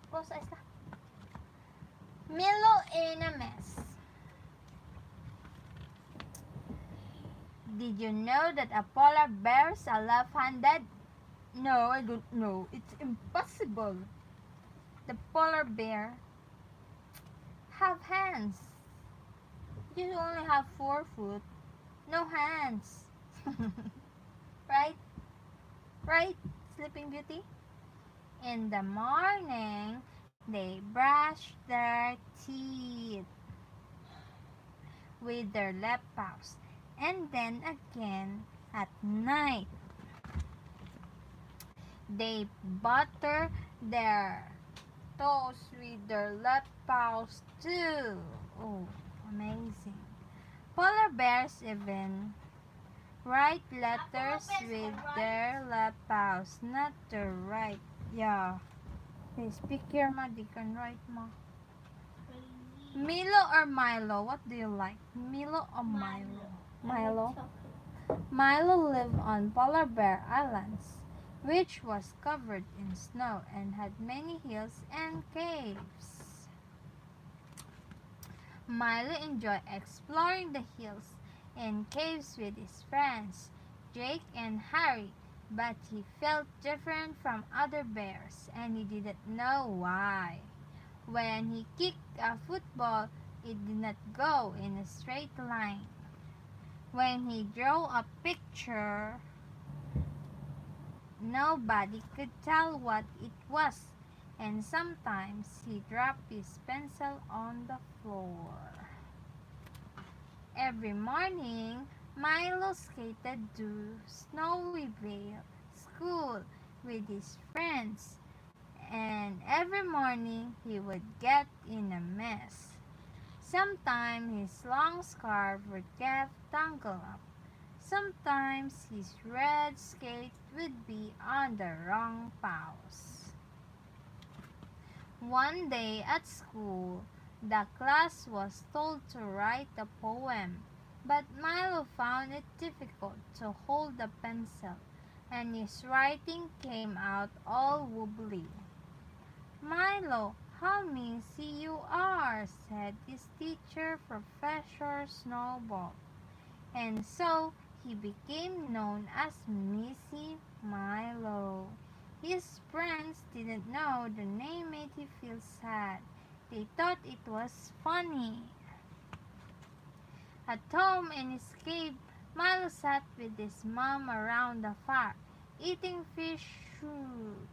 Close eyes lang. Milo in a mess. Did you know that a polar bear's are left-handed? No, I don't know. It's impossible. The polar bear have hands. You only have 4 foot, no hands. Right? Right, Sleeping Beauty? In the morning, they brush their teeth with their left paws, and then again at night. They butter their toes with their left paws too. Oh, amazing. Polar bears even write letters with their left paws, not the right. Yeah. They speak here, ma. They can write, ma. Milo or Milo? What do you like? Milo or Milo? Milo. Milo lived on Polar Bear Islands, which was covered in snow and had many hills and caves. Milo enjoyed exploring the hills and caves with his friends, Jake and Harry, but he felt different from other bears and he didn't know why. When he kicked a football, it did not go in a straight line. When he drew a picture, nobody could tell what it was, and sometimes he dropped his pencil on the floor. Every morning, Milo skated to Snowyville School with his friends, and every morning he would get in a mess. Sometimes his long scarf would get tangled up. Sometimes his red skate would be on the wrong paws. One day at school, the class was told to write a poem, but Milo found it difficult to hold the pencil, and his writing came out all wobbly. Milo, how messy you are, said his teacher, Professor Snowball. And so he became known as Missy Milo. His friends didn't know the name made him feel sad. They thought it was funny. At home in his cave, Milo sat with his mom around the fire, eating fish soup.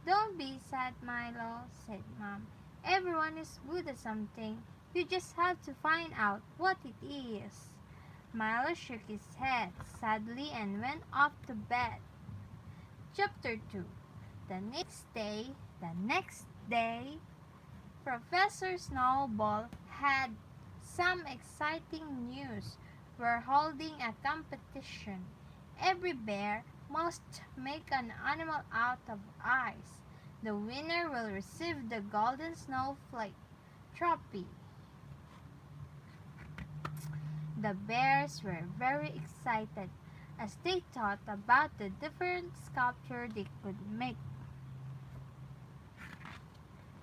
Don't be sad, Milo, said Mom. Everyone is good at something. You just have to find out what it is. Milo shook his head sadly and went off to bed. Chapter 2. The next day, Professor Snowball had some exciting news. We're holding a competition. Every bear must make an animal out of ice. The winner will receive the Golden Snowflake trophy. The bears were very excited as they thought about the different sculpture they could make.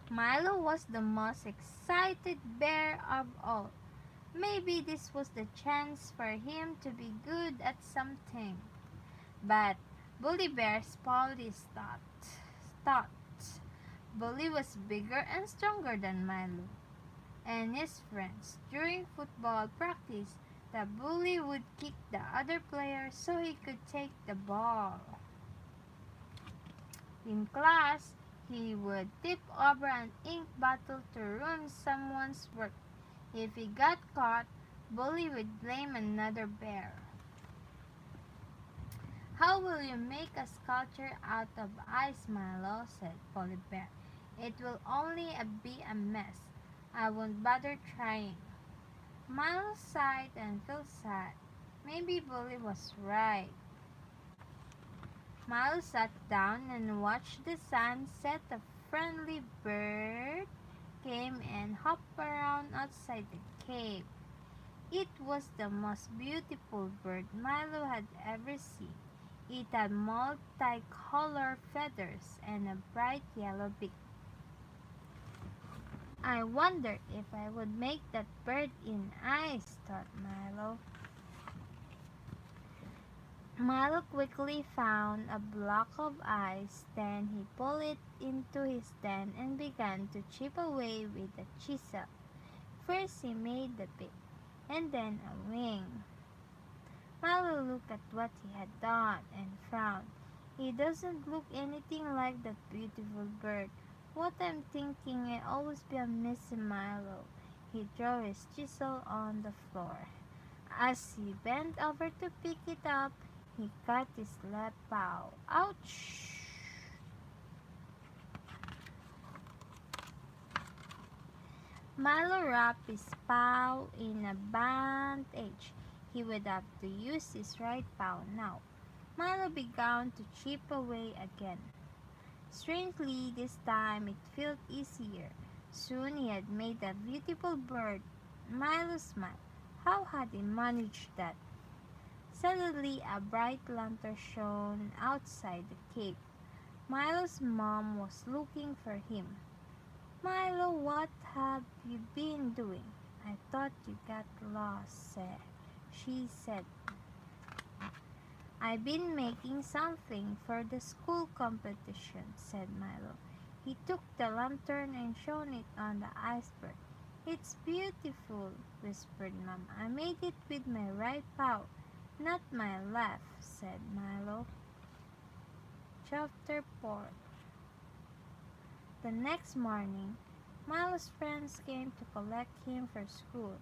Milo was the most excited bear of all. Maybe this was the chance for him to be good at something. But Bully Bear spoiled his thoughts. Bully was bigger and stronger than Milo and his friends. During football practice, the bully would kick the other player so he could take the ball. In class, he would tip over an ink bottle to ruin someone's work. If he got caught, Bully would blame another bear. How will you make a sculpture out of ice, Milo? Said Polly Bear. It will only be a mess. I won't bother trying. Milo sighed and felt sad. Maybe Bully was right. Milo sat down and watched the sun set. A friendly bird came and hopped around outside the cave. It was the most beautiful bird Milo had ever seen. It had multicolored feathers and a bright yellow beak. I wonder if I would make that bird in ice, thought Milo. Milo quickly found a block of ice, then he pulled it into his den and began to chip away with a chisel. First he made the beak, and then a wing. Milo looked at what he had done and frowned. He doesn't look anything like that beautiful bird. What I'm thinking I always be a missing Milo. He threw his chisel on the floor. As he bent over to pick it up, he cut his left paw. Ouch! Milo wrapped his paw in a bandage. He would have to use his right paw now. Milo began to chip away again. Strangely, this time it felt easier. Soon he had made a beautiful bird. Milo smiled. How had he managed that? Suddenly, a bright lantern shone outside the cave. Milo's mom was looking for him. Milo, what have you been doing? I thought you got lost, she said. I've been making something for the school competition, said Milo. He took the lantern and shone it on the iceberg. It's beautiful, whispered Mom. I made it with my right paw, not my left, said Milo. Chapter 4. The next morning, Milo's friends came to collect him for school.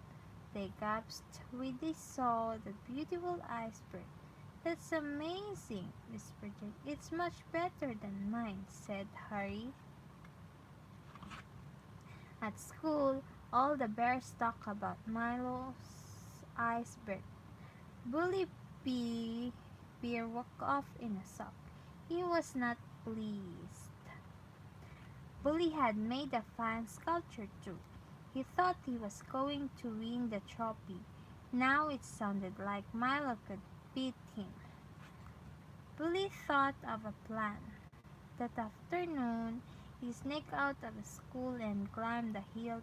They gasped when they saw the beautiful iceberg. That's amazing, whispered Jake. It's much better than mine, said Harry. At school, all the bears talk about Milo's iceberg. Bully B. Bear walked off in a sock. He was not pleased. Bully had made a fine sculpture too. He thought he was going to win the trophy. Now it sounded like Milo could beat him. Bully thought of a plan. That afternoon, he sneaked out of school and climbed the hill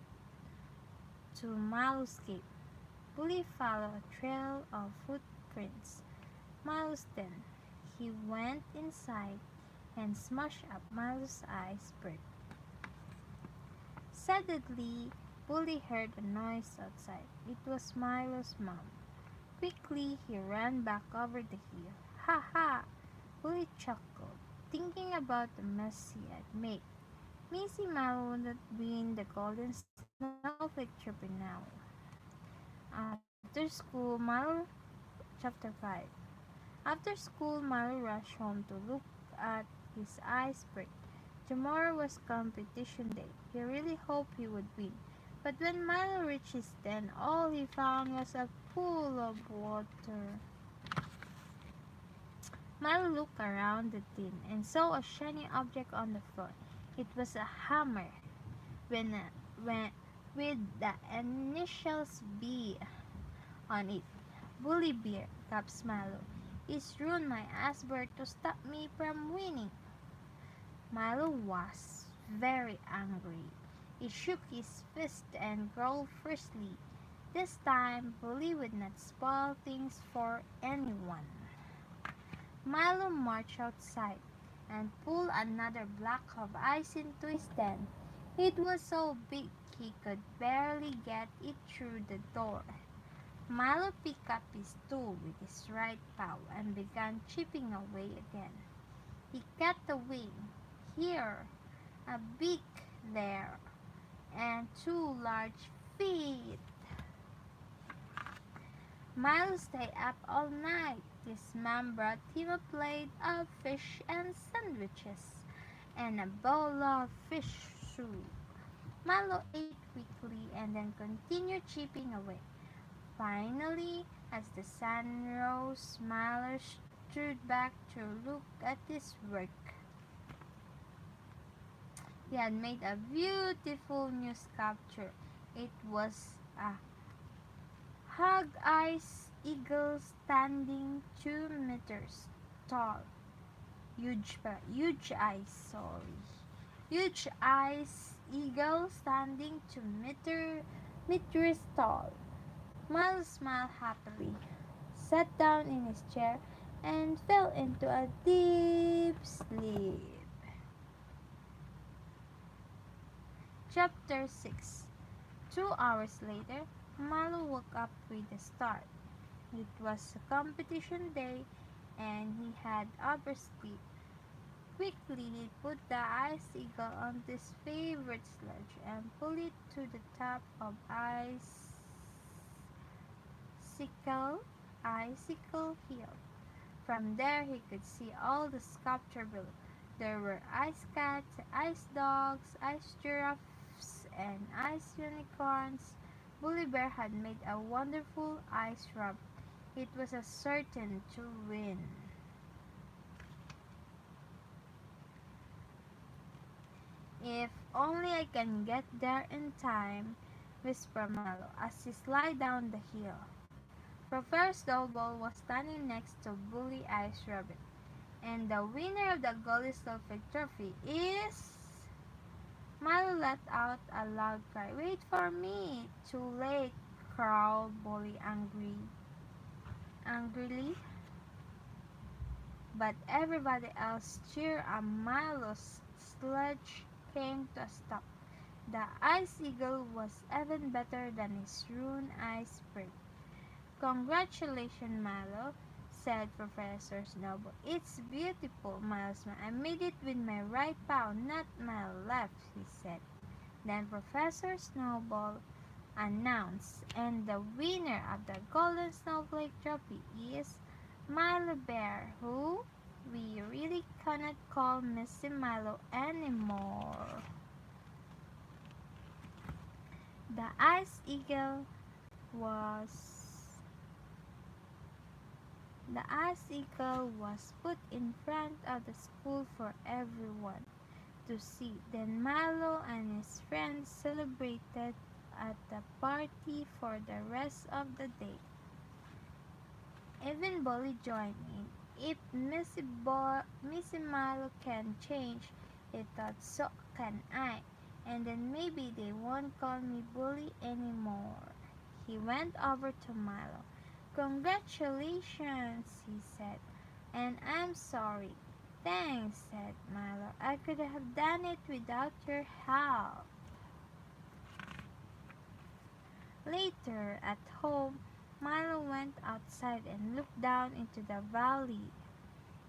to Milo's cave. Bully followed a trail of footprints. Milo's den. He went inside and smashed up Milo's iceberg. Suddenly, Bully heard a noise outside. It was Milo's mom. Quickly, he ran back over the hill. Ha ha! Bully chuckled, thinking about the mess he had made. Missy Milo would not win the Golden Snowflake Trophy now. After school, Milo, Chapter 5. After school, Milo rushed home to look at his iceberg. Tomorrow was competition day. He really hoped he would win. But when Milo reached his den, all he found was a pool of water. Milo looked around the tin and saw a shiny object on the floor. It was a hammer when, when, with the initials B on it. Bully Bear, gasped Milo. He's ruined my iceberg to stop me from winning. Milo was very angry. He shook his fist and growled fiercely. This time, Bully would not spoil things for anyone. Milo marched outside and pulled another block of ice into his den. It was so big he could barely get it through the door. Milo picked up his tool with his right paw and began chipping away again. He cut a wing here, a beak there, and two large feet. Milo stayed up all night. His mom brought him a plate of fish and sandwiches and a bowl of fish soup. Milo ate quickly and then continued chipping away. Finally, as the sun rose, Milo stood back to look at his work. He had made a beautiful new sculpture. It was a hog-eyed eagle standing 2 meters tall. Huge eyes eagle standing 2 meters tall. Milo smiled happily, sat down in his chair, and fell into a deep sleep. Chapter 6. 2 hours later, Milo woke up with a start. It was a competition day, and he had overslept. Quickly, he put the ice eagle on his favorite sledge and pulled it to the top of Icicle Hill. From there, he could see all the sculpture below. There were ice cats, ice dogs, ice giraffes, and ice unicorns. Bully Bear had made a wonderful ice robot. It was a certain to win. If only I can get there in time, whispered Milo as he slid down the hill. Professor Snowball was standing next to Bully Ice Rabbit. And the winner of the Golden Snowflake Trophy is... Milo let out a loud cry. Wait for me! Too late, growled Bully angrily. But everybody else cheered and Milo's sledge came to a stop. The Ice Eagle was even better than his ruined ice bird. Congratulations, Milo, said Professor Snowball. It's beautiful, Milo smiled. I made it with my right paw, not my left, he said. Then Professor Snowball announced, and the winner of the Golden Snowflake Trophy is Milo Bear, who we really cannot call Missy Milo anymore. The Ice Eagle was The Ice Eagle was put in front of the school for everyone to see. Then Milo and his friends celebrated at the party for the rest of the day. Even Bully joined in. If Missy Milo can change, he thought, so can I. And then maybe they won't call me Bully anymore. He went over to Milo. Congratulations, he said. And I'm sorry. Thanks, said Milo. I could have done it without your help. Later, at home, Milo went outside and looked down into the valley.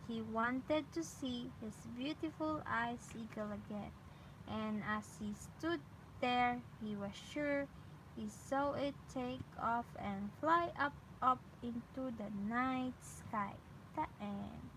He wanted to see his beautiful ice eagle again, and as he stood there, he was sure he saw it take off and fly up into the night sky. The end.